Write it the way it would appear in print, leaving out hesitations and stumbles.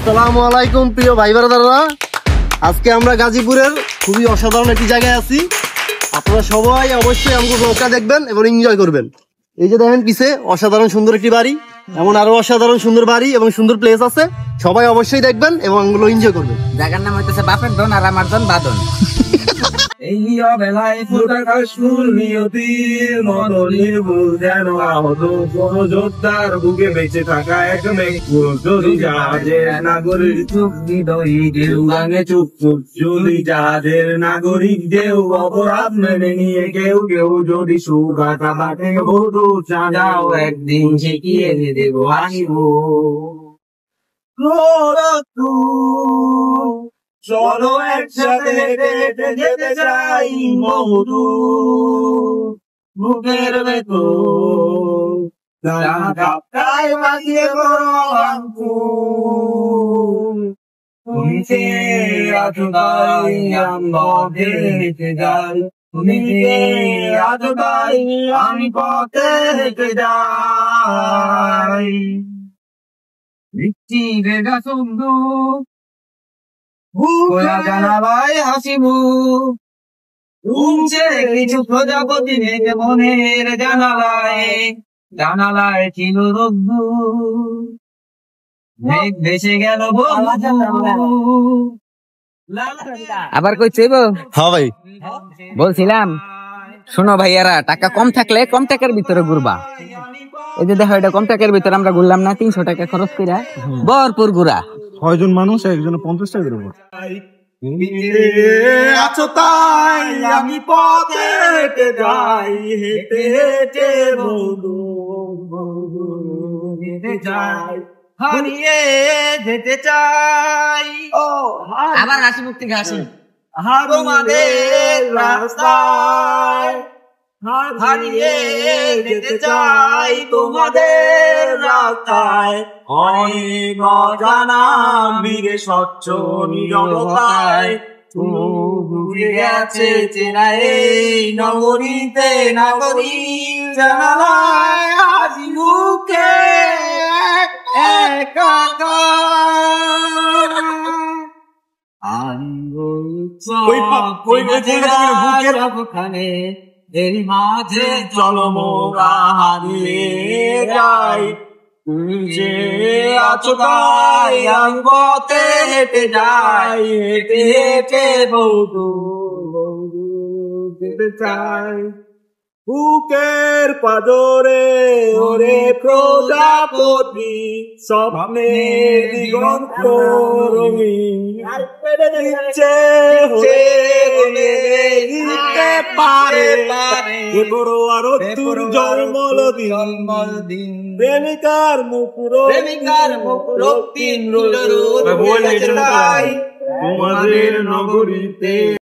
আসসালামু আলাইকুম প্রিয় ভাই ব্রাদাররা, আজকে আমরা গাজীপুরের খুবই অসাধারণ একটি জায়গায় আছি। আপনারা সবাই অবশ্যই আমাদের ব্লগটা দেখবেন এবং এনজয় করবেন। এই যে দেখেন পিছে অসাধারণ সুন্দর একটি বাড়ি, এমন আরো অসাধারণ সুন্দর বাড়ি এবং সুন্দর প্লেস আছে। সবাই অবশ্যই দেখবেন এবং এগুলো এনজয় করবেন। জায়গার নাম হইতেছে বাপের দন আর আমার দন বাদন। এই অবেলায় ফুটাকার সুর নিয়তির মদনের ভুল যেন আহত কোন যোদ্ধার বুকে বেঁচে থাকা এক মেঘপুর যদি জাহাজের নাগরিক চুপ হৃদয়ী ঢেউ ভাঙে চুপ চুপ যদি জাহাজের নাগরিক ঢেউ অপরাধ মেনে নিয়ে কেউ কেউ যদি সুগাটা বাটে বধু চাঁদাও একদিন ঝেঁকিয়ে দেব আসিব। চলো একসাথে হেঁটে যেতে চাই মধু বুকের ভেতর কাপটায় বাজিয়ে তুমি কে আছো তাই আমরা হেঁটে যাই, তুমি কে আছো তাই আমি পথে হেঁটে যাই। বৃষ্টি বেগা সুন্দর জানালায় হাসিবু উমছে কিছু প্রজাপতি নেকে মনের জানালায় জানালায় ছিল রঘু মেঘ ভেসে গেল। আবার কই চাইব? হ্যাঁ ভাই, বলছিলাম শোনো ভাইয়ারা, টাকা কম থাকলে কম টাকার ভিতরে ঘুরবা। এই যে দেখো, এটা কম টাকার ভিতরে আমরা ঘুরলাম না, 300 টাকা খরচ করে ভরপুর ঘুরা। 6 জন মানুষ, একজনে 50 টাকা করে। আছো তাই আমি পথে হেঁটে যাই, হেঁটে হেঁটে হেঁটে যাই, হারিয়ে যেতে চাই। ও আবার হাসি মুক্তি হাসি তোমাদের রাস্তায় হারিয়ে যেতে চাই, তোমাদের রাস্তায় অনেক অজানা বীরে স্বচ্ছ নীরবতায় ঘুরে গেছে চেনা এই নগরীতে নাগরিক জানালায় আজ মুখে ওখানে এর মাঝে চলো মোরা হারিয়ে যাই, তুমি যে আছো তাই আমি পথে হেঁটে যাই, হেঁটে হেঁটে বৌদু যেতে চাই। বুকের পাজরে ওরে প্রজাপতি স্বপ্নে দিগন্ত রঙিন দিচ্ছে দিতে পারে বড় আরো তোর জন্মদিন প্রেমিকার মুখ রক্তিম তোমাদের নগরীতে।